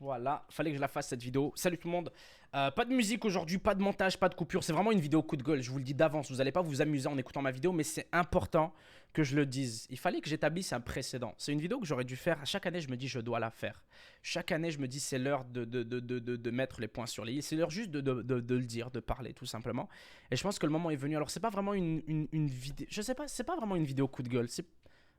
Voilà, fallait que je la fasse cette vidéo. Salut tout le monde. Pas de musique aujourd'hui, pas de montage, pas de coupure. C'est vraiment une vidéo coup de gueule. Je vous le dis d'avance. Vous n'allez pas vous amuser en écoutant ma vidéo, mais c'est important que je le dise. Il fallait que j'établisse un précédent. C'est une vidéo que j'aurais dû faire. Chaque année, je me dis, je dois la faire. Chaque année, je me dis, c'est l'heure de mettre les points sur les i. C'est l'heure juste de le dire, de parler, tout simplement. Et je pense que le moment est venu. Alors, c'est pas vraiment une vidéo. Je sais pas, c'est pas vraiment une vidéo coup de gueule.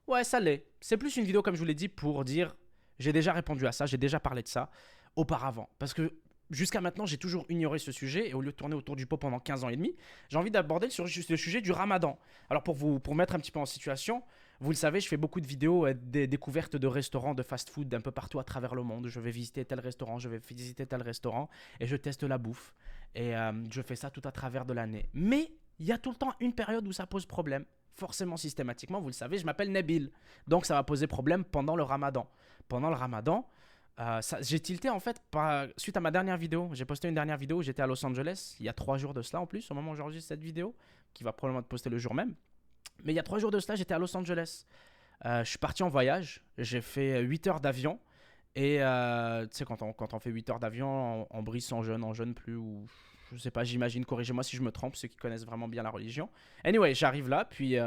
Ouais, ça l'est. C'est plus une vidéo, comme je vous l'ai dit, pour dire j'ai déjà répondu à ça, j'ai déjà parlé de ça auparavant. Parce que jusqu'à maintenant, j'ai toujours ignoré ce sujet et au lieu de tourner autour du pot pendant 15 ans et demi, j'ai envie d'aborder le sujet du ramadan. Alors pour mettre un petit peu en situation, vous le savez, je fais beaucoup de vidéos, des découvertes de restaurants, de fast-food d'un peu partout à travers le monde. Je vais visiter tel restaurant, je vais visiter tel restaurant et je teste la bouffe. Et je fais ça tout à travers de l'année. Mais il y a tout le temps une période où ça pose problème. Forcément, systématiquement, vous le savez, je m'appelle Nabil. Donc ça va poser problème pendant le ramadan. Pendant le ramadan, j'ai tilté en fait suite à ma dernière vidéo. J'ai posté une dernière vidéo où j'étais à Los Angeles, il y a 3 jours de cela en plus, au moment où j'enregistre cette vidéo, qui va probablement être postée le jour même. Mais il y a 3 jours de cela, j'étais à Los Angeles. Je suis parti en voyage, j'ai fait 8 heures d'avion. Et tu sais, quand on fait 8 heures d'avion, on brille son jeûne, on jeûne plus, ou je sais pas, j'imagine, corrigez-moi si je me trompe, ceux qui connaissent vraiment bien la religion. Anyway, j'arrive là, puis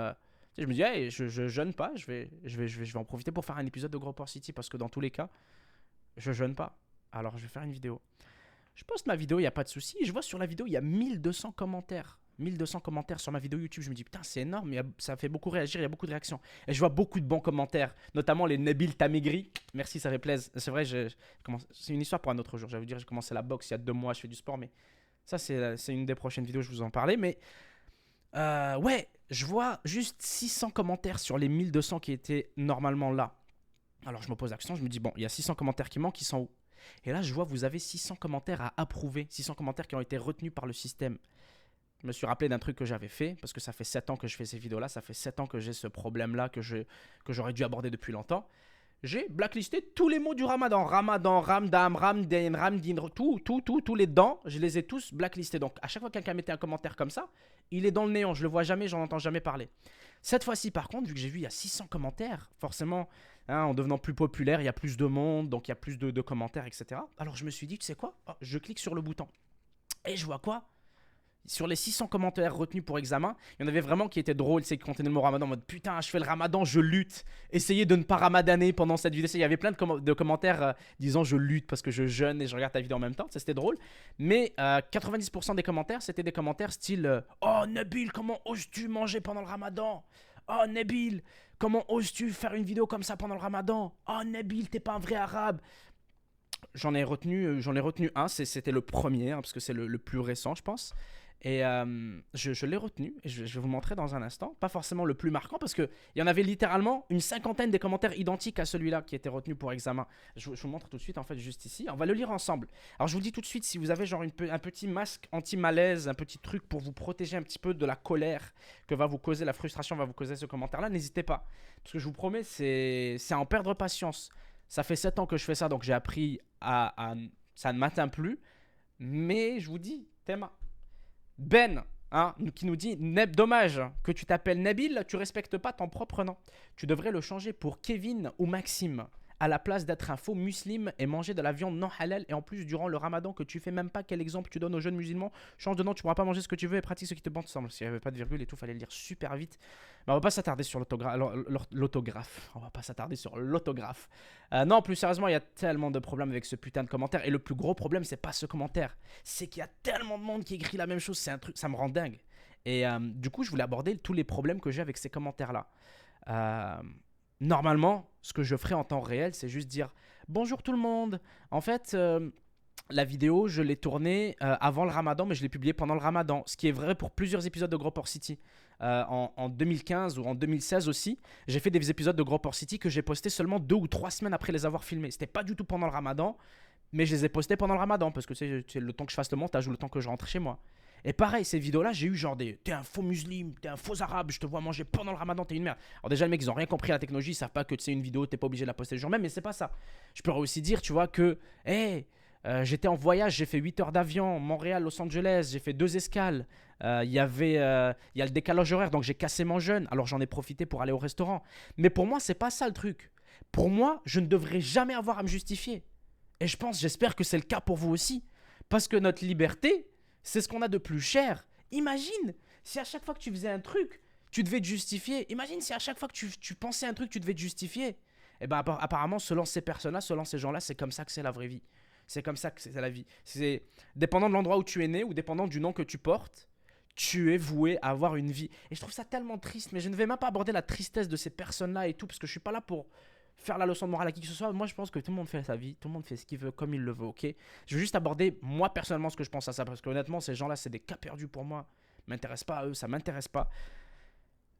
je me dis, hey, je jeûne pas, je vais en profiter pour faire un épisode de Gros Port City, parce que dans tous les cas, je jeûne pas. Alors je vais faire une vidéo. Je poste ma vidéo, il n'y a pas de souci. Je vois sur la vidéo, il y a 1200 commentaires. 1200 commentaires sur ma vidéo YouTube. Je me dis, putain, c'est énorme. Ça fait beaucoup réagir, il y a beaucoup de réactions. Et je vois beaucoup de bons commentaires, notamment les Nabil Tamegri. Merci, ça fait plaisir. C'est vrai, c'est une histoire pour un autre jour. J'allais vous dire, j'ai commencé la boxe il y a 2 mois, je fais du sport, mais ça, c'est une des prochaines vidéos, je vous en parlais. Mais ouais, je vois juste 600 commentaires sur les 1200 qui étaient normalement là. Alors je me pose la question, je me dis, bon, il y a 600 commentaires qui manquent, qui sont où? Et là, je vois, vous avez 600 commentaires à approuver, 600 commentaires qui ont été retenus par le système. Je me suis rappelé d'un truc que j'avais fait, parce que ça fait 7 ans que je fais ces vidéos-là, ça fait 7 ans que j'ai ce problème-là que j'aurais dû aborder depuis longtemps. J'ai blacklisté tous les mots du ramadan. Ramadan, ramdam, ramdin, ramdin, tous les dents, je les ai tous blacklistés. Donc à chaque fois que quelqu'un mettait un commentaire comme ça, il est dans le néant, je le vois jamais, j'en entends jamais parler. Cette fois-ci, par contre, vu que j'ai vu il y a 600 commentaires, forcément, hein, en devenant plus populaire, il y a plus de monde, donc il y a plus de commentaires, etc. Alors je me suis dit, tu sais quoi? Oh, je clique sur le bouton. Et je vois quoi? Sur les 600 commentaires retenus pour examen, il y en avait vraiment qui étaient drôles, c'est qui contenaient le mot ramadan en mode putain, je fais le ramadan, je lutte. Essayez de ne pas ramadaner pendant cette vidéo. Il y avait plein de commentaires disant je lutte parce que je jeûne et je regarde ta vidéo en même temps. Ça c'était drôle. Mais 90% des commentaires, c'était des commentaires style oh Nabil, comment oses-tu manger pendant le ramadan? Oh Nabil, comment oses-tu faire une vidéo comme ça pendant le ramadan? Oh Nabil, t'es pas un vrai arabe. J'en ai retenu un, c'était le premier, hein, parce que c'est le plus récent, je pense. Et je l'ai retenu, et je vais vous montrer dans un instant. Pas forcément le plus marquant, parce qu'il y en avait littéralement une cinquantaine des commentaires identiques à celui-là qui était retenu pour examen. Je vous montre tout de suite, en fait, juste ici. On va le lire ensemble. Alors, je vous le dis tout de suite, si vous avez genre un petit masque anti-malaise, un petit truc pour vous protéger un petit peu de la colère que va vous causer, la frustration va vous causer ce commentaire-là, n'hésitez pas. Parce que je vous promets, c'est à en perdre patience. Ça fait 7 ans que je fais ça, donc j'ai appris ça ne m'atteint plus. Mais je vous dis, Théma. Ben, hein, qui nous dit dommage que tu t'appelles Nabil, tu respectes pas ton propre nom. Tu devrais le changer pour Kevin ou Maxime. À la place d'être un faux musulman et manger de la viande non halal, et en plus durant le ramadan que tu fais même pas, quel exemple tu donnes aux jeunes musulmans? Change de nom, tu pourras pas manger ce que tu veux et pratique ce qui te bon semble. S'il n'y avait pas de virgule et tout, fallait le lire super vite. Mais on va pas s'attarder sur l'autographe. On va pas s'attarder sur l'autographe. Non, plus sérieusement, il y a tellement de problèmes avec ce putain de commentaire. Et le plus gros problème, c'est pas ce commentaire. C'est qu'il y a tellement de monde qui écrit la même chose. C'est un truc, ça me rend dingue. Et du coup, je voulais aborder tous les problèmes que j'ai avec ces commentaires-là. Normalement, ce que je ferais en temps réel, c'est juste dire bonjour tout le monde. En fait, la vidéo, je l'ai tournée avant le ramadan, mais je l'ai publiée pendant le ramadan. Ce qui est vrai pour plusieurs épisodes de Gros Port City. En 2015 ou en 2016 aussi, j'ai fait des épisodes de Gros Port City que j'ai postés seulement 2 ou 3 semaines après les avoir filmés. C'était pas du tout pendant le ramadan, mais je les ai postés pendant le ramadan parce que c'est le temps que je fasse le montage ou le temps que je rentre chez moi. Et pareil, ces vidéos-là, j'ai eu genre t'es un faux musulman, t'es un faux arabe, je te vois manger pendant le ramadan, t'es une merde. Alors déjà, les mecs, ils ont rien compris à la technologie, ils savent pas que tu sais, une vidéo, t'es pas obligé de la poster le jour même, mais c'est pas ça. Je pourrais aussi dire, tu vois, que, hey, j'étais en voyage, j'ai fait 8 heures d'avion, Montréal, Los Angeles, j'ai fait 2 escales. Il y a le décalage horaire, donc j'ai cassé mon jeûne, alors j'en ai profité pour aller au restaurant. Mais pour moi, c'est pas ça le truc. Pour moi, je ne devrais jamais avoir à me justifier. Et j'espère que c'est le cas pour vous aussi. Parce que notre liberté, c'est ce qu'on a de plus cher. Imagine si à chaque fois que tu faisais un truc, tu devais te justifier. Imagine si à chaque fois que tu pensais un truc, tu devais te justifier. Et ben apparemment, selon ces personnes-là, selon ces gens-là, c'est comme ça que c'est la vraie vie. C'est comme ça que c'est la vie. C'est dépendant de l'endroit où tu es né ou dépendant du nom que tu portes, tu es voué à avoir une vie. Et je trouve ça tellement triste, mais je ne vais même pas aborder la tristesse de ces personnes-là et tout, parce que je suis pas là pour faire la leçon de morale à qui que ce soit. Moi, je pense que tout le monde fait sa vie, tout le monde fait ce qu'il veut, comme il le veut, ok. Je veux juste aborder, moi, personnellement, ce que je pense à ça, parce que honnêtement, ces gens-là, c'est des cas perdus pour moi. M'intéresse pas à eux, ça m'intéresse pas.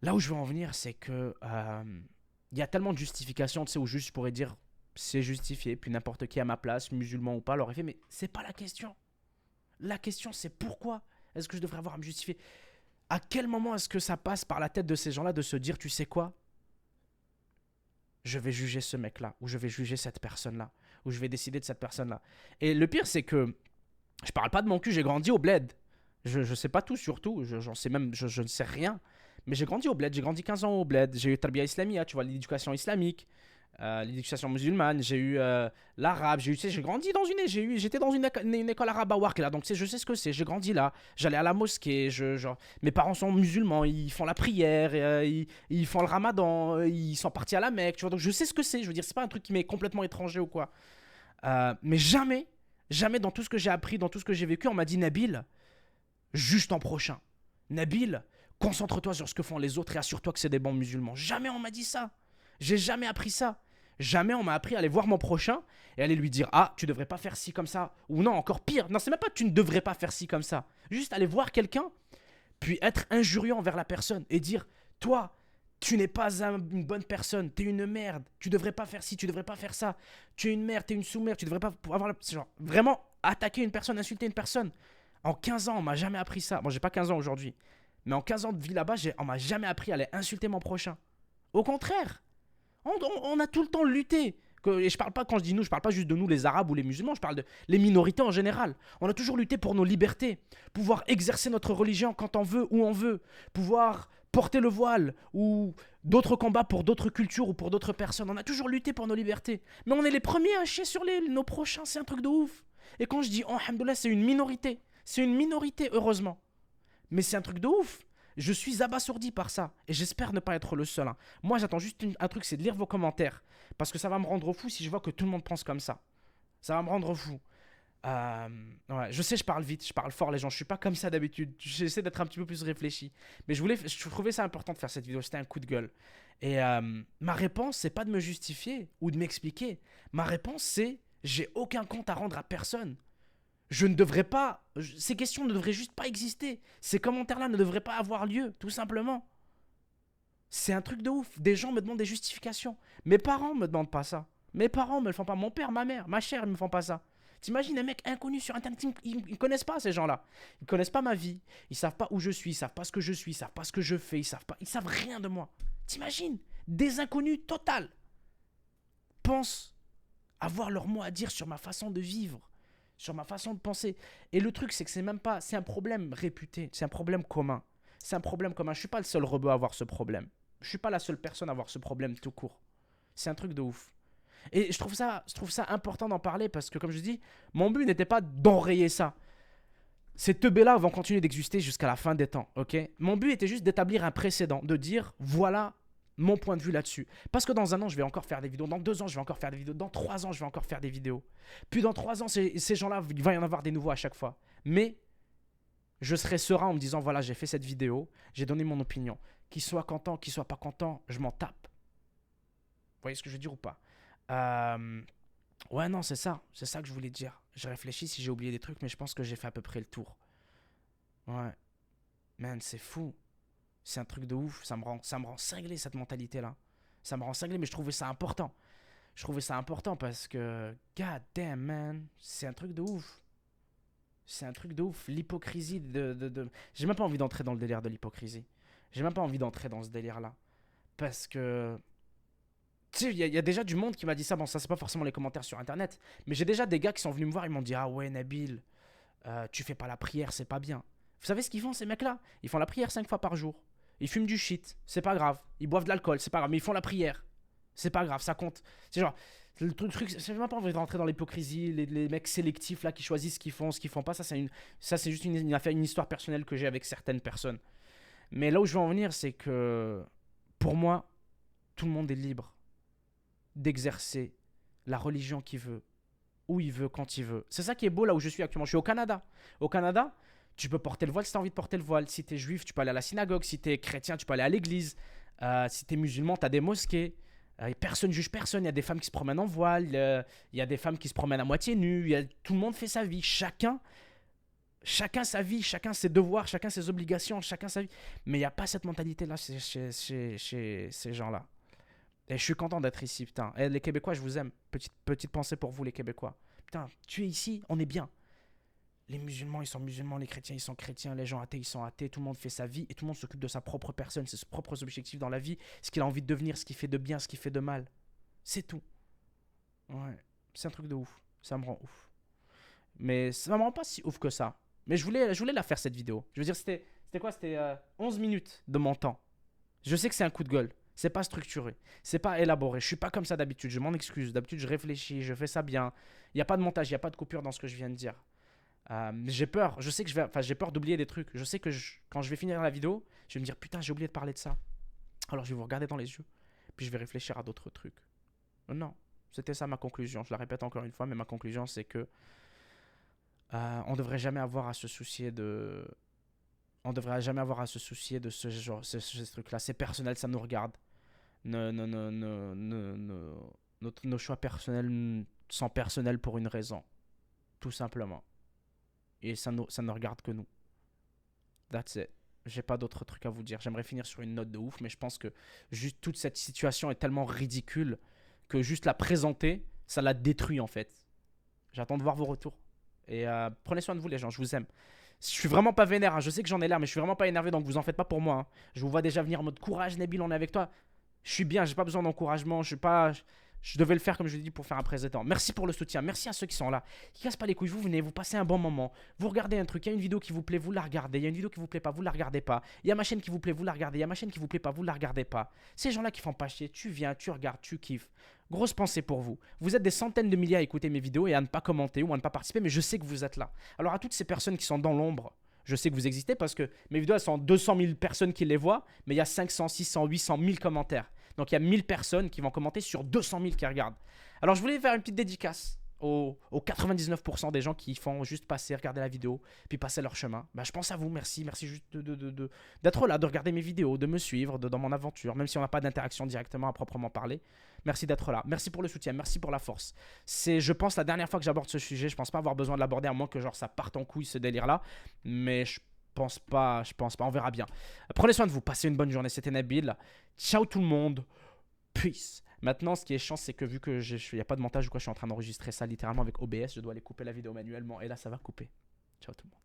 Là où je veux en venir, c'est que il y a tellement de justifications, tu sais, où juste je pourrais dire c'est justifié, puis n'importe qui à ma place, musulman ou pas, l'aurait fait, mais c'est pas la question. La question, c'est pourquoi est-ce que je devrais avoir à me justifier? À quel moment est-ce que ça passe par la tête de ces gens-là de se dire, tu sais quoi? Je vais juger ce mec-là, ou je vais juger cette personne-là, ou je vais décider de cette personne-là. Et le pire, c'est que je parle pas de mon cul, j'ai grandi au bled. Je sais pas tout, surtout, j'en sais même, je ne sais rien. Mais j'ai grandi au bled, j'ai grandi 15 ans au bled. J'ai eu Tarbia Islamia, tu vois, l'éducation islamique, l'éducation musulmane, j'ai eu l'arabe, tu sais, j'ai grandi dans j'étais dans une école arabe à Ouark, là, donc tu sais, je sais ce que c'est, j'ai grandi là, j'allais à la mosquée, genre, mes parents sont musulmans, ils font la prière, ils font le ramadan, ils sont partis à la Mecque, tu vois, donc je sais ce que c'est, je veux dire, c'est pas un truc qui m'est complètement étranger ou quoi. Mais jamais, jamais dans tout ce que j'ai appris, dans tout ce que j'ai vécu, on m'a dit Nabil, juge ton prochain. Nabil, concentre-toi sur ce que font les autres et assure-toi que c'est des bons musulmans. Jamais on m'a dit ça. J'ai jamais appris ça. Jamais on m'a appris à aller voir mon prochain et aller lui dire ah, tu devrais pas faire ci comme ça. Ou non, encore pire. Non, c'est même pas tu ne devrais pas faire ci comme ça. Juste aller voir quelqu'un, puis être injurieux envers la personne et dire toi, tu n'es pas une bonne personne, t'es une merde, tu devrais pas faire ci, tu devrais pas faire ça, tu es une merde, t'es une sous-merde, tu devrais pas avoir genre, vraiment attaquer une personne, insulter une personne. En 15 ans, on m'a jamais appris ça. Bon, j'ai pas 15 ans aujourd'hui. Mais en 15 ans de vie là-bas, on m'a jamais appris à aller insulter mon prochain. Au contraire, on a tout le temps lutté. Et je parle pas, quand je dis nous, je parle pas juste de nous les arabes ou les musulmans, je parle de les minorités en général. On a toujours lutté pour nos libertés, pouvoir exercer notre religion quand on veut, où on veut, pouvoir porter le voile ou d'autres combats pour d'autres cultures ou pour d'autres personnes. On a toujours lutté pour nos libertés. Mais on est les premiers à chier sur nos prochains, c'est un truc de ouf. Et quand je dis oh, alhamdoulilah, c'est une minorité. C'est une minorité, heureusement. Mais c'est un truc de ouf. Je suis abasourdi par ça. Et j'espère ne pas être le seul. Hein. Moi, j'attends juste un truc, c'est de lire vos commentaires. Parce que ça va me rendre fou si je vois que tout le monde pense comme ça. Ça va me rendre fou. Ouais, je sais, je parle vite, je parle fort, les gens. Je suis pas comme ça d'habitude. J'essaie d'être un petit peu plus réfléchi. Mais je trouvais ça important de faire cette vidéo. C'était un coup de gueule. Et ma réponse, c'est pas de me justifier ou de m'expliquer. Ma réponse, c'est j'ai aucun compte à rendre à personne. Je ne devrais pas. Ces questions ne devraient juste pas exister. Ces commentaires-là ne devraient pas avoir lieu, tout simplement. C'est un truc de ouf. Des gens me demandent des justifications. Mes parents me demandent pas ça. Mes parents me le font pas. Mon père, ma mère, ma chère, ils me font pas ça. T'imagines un mec inconnu sur internet, ils connaissent pas ces gens-là. Ils connaissent pas ma vie. Ils savent pas où je suis, ils savent pas ce que je suis, ils savent pas ce que je fais, ils savent rien de moi. T'imagines? Des inconnus total pensent avoir leur mot à dire sur ma façon de vivre, sur ma façon de penser. Et le truc, c'est que c'est même pas, c'est un problème réputé, c'est un problème commun. C'est un problème commun. Je suis pas le seul rebeu à avoir ce problème. Je suis pas la seule personne à avoir ce problème tout court. C'est un truc de ouf. Et je trouve ça important d'en parler parce que, comme je dis, mon but n'était pas d'enrayer ça. Ces teubés-là vont continuer d'exister jusqu'à la fin des temps, ok? Mon but était juste d'établir un précédent, de dire, voilà mon point de vue là-dessus. Parce que dans un an, je vais encore faire des vidéos. Dans 2 ans, je vais encore faire des vidéos. Dans 3 ans, je vais encore faire des vidéos. Puis dans 3 ans, ces gens-là, il va y en avoir des nouveaux à chaque fois. Mais je serai serein en me disant, voilà, j'ai fait cette vidéo, j'ai donné mon opinion. Qu'il soit content, qu'il soit pas content, je m'en tape. Vous voyez ce que je veux dire ou pas? Ouais, non, c'est ça que je voulais dire. Je réfléchis si j'ai oublié des trucs, mais je pense que j'ai fait à peu près le tour. Ouais. Man, c'est fou. C'est un truc de ouf. Ça me rend cinglé, cette mentalité-là. Ça me rend cinglé, mais je trouvais ça important. Je trouvais ça important parce que, god damn, man, c'est un truc de ouf. C'est un truc de ouf. L'hypocrisie J'ai même pas envie d'entrer dans le délire de l'hypocrisie. J'ai même pas envie d'entrer dans ce délire-là. Parce que... Tu sais, il y a déjà du monde qui m'a dit ça. Bon, ça, c'est pas forcément les commentaires sur Internet. Mais j'ai déjà des gars qui sont venus me voir. Ils m'ont dit, ah ouais, Nabil, tu fais pas la prière, c'est pas bien. Vous savez ce qu'ils font, ces mecs-là? Ils font la prière 5 fois par jour. Ils fument du shit, c'est pas grave. Ils boivent de l'alcool, c'est pas grave. Mais ils font la prière. C'est pas grave, ça compte. C'est genre, Le truc, j'ai même pas envie de rentrer dans l'hypocrisie, les mecs sélectifs là qui choisissent ce qu'ils font pas. Ça c'est juste une affaire, une histoire personnelle que j'ai avec certaines personnes. Mais là où je veux en venir, c'est que pour moi, tout le monde est libre d'exercer la religion qu'il veut, où il veut, quand il veut. C'est ça qui est beau là où je suis actuellement. Je suis au Canada. Au Canada, tu peux porter le voile si tu as envie de porter le voile. Si tu es juif, tu peux aller à la synagogue. Si tu es chrétien, tu peux aller à l'église. Si tu es musulman, tu as des mosquées. Personne ne juge personne. Il y a des femmes qui se promènent en voile. Il y a des femmes qui se promènent à moitié nues. Tout le monde fait sa vie. Chacun sa vie, chacun ses devoirs, chacun ses obligations, chacun sa vie. Mais il n'y a pas cette mentalité-là chez ces gens-là. Et je suis content d'être ici, putain. Et les Québécois, je vous aime. Petite pensée pour vous, les Québécois. Putain, tu es ici, on est bien. Les musulmans, ils sont musulmans, les chrétiens, ils sont chrétiens, les gens athées, ils sont athées. Tout le monde fait sa vie et tout le monde s'occupe de sa propre personne, ses propres objectifs dans la vie, ce qu'il a envie de devenir, ce qui fait de bien, ce qui fait de mal. C'est tout. Ouais, c'est un truc de ouf. Ça me rend ouf. Mais ça me rend pas si ouf que ça. Mais je voulais la faire cette vidéo. Je veux dire, c'était quoi? C'était 11 minutes de mon temps. Je sais que c'est un coup de gueule. C'est pas structuré. C'est pas élaboré. Je suis pas comme ça d'habitude. Je m'en excuse. D'habitude, je réfléchis. Je fais ça bien. Il n'y a pas de montage. Il n'y a pas de coupure dans ce que je viens de dire. J'ai peur. Je sais que j'ai peur d'oublier des trucs. Je sais que quand je vais finir la vidéo, je vais me dire putain, j'ai oublié de parler de ça. Alors je vais vous regarder dans les yeux. Puis je vais réfléchir à d'autres trucs. Non. C'était ça ma conclusion. Je la répète encore une fois, mais ma conclusion, c'est que on devrait jamais avoir à se soucier de. On devrait jamais avoir à se soucier de ce genre, ce truc-là. C'est personnel, ça nous regarde. Nos choix personnels sont personnels pour une raison. Tout simplement. Et ça ne regarde que nous. That's it. J'ai pas d'autres trucs à vous dire. J'aimerais finir sur une note de ouf, mais je pense que juste toute cette situation est tellement ridicule que juste la présenter, ça la détruit en fait. J'attends de voir vos retours. Et prenez soin de vous les gens, je vous aime. Je suis vraiment pas vénère, hein. Je sais que j'en ai l'air, mais je suis vraiment pas énervé, donc vous en faites pas pour moi. Hein. Je vous vois déjà venir en mode courage, Nabil, on est avec toi. Je suis bien, j'ai pas besoin d'encouragement, je devais le faire comme je l'ai dit pour faire un précédent. Merci pour le soutien, merci à ceux qui sont là. Qui cassent pas les couilles, vous venez, vous passez un bon moment. Vous regardez un truc, il y a une vidéo qui vous plaît, vous la regardez. Il y a une vidéo qui vous plaît pas, vous la regardez pas. Il y a ma chaîne qui vous plaît, vous la regardez. Il y a ma chaîne qui vous plaît pas, vous la regardez pas. Ces gens-là qui font pas chier, tu viens, tu regardes, tu kiffes. Grosse pensée pour vous. Vous êtes des centaines de milliers à écouter mes vidéos et à ne pas commenter ou à ne pas participer, mais je sais que vous êtes là. Alors à toutes ces personnes qui sont dans l'ombre, je sais que vous existez parce que mes vidéos, elles sont 200 000 personnes qui les voient, mais il y a 500, 600, 800 000 commentaires. Donc il y a 1000 personnes qui vont commenter sur 200 000 qui regardent. Alors je voulais faire une petite dédicace aux 99% des gens qui font juste passer, regarder la vidéo, puis passer leur chemin. Bah, je pense à vous, merci juste d'être là, de regarder mes vidéos, de me suivre dans mon aventure, même si on n'a pas d'interaction directement à proprement parler. Merci d'être là, merci pour le soutien, merci pour la force. C'est, je pense, la dernière fois que j'aborde ce sujet, je pense pas avoir besoin de l'aborder à moins que genre ça parte en couille ce délire-là, mais je pense pas, on verra bien. Prenez soin de vous, passez une bonne journée, c'était Nabil. Ciao tout le monde, peace. Maintenant, ce qui est chiant, c'est que vu que il n'y a pas de montage ou quoi, je suis en train d'enregistrer ça littéralement avec OBS, je dois aller couper la vidéo manuellement et là, ça va couper. Ciao tout le monde.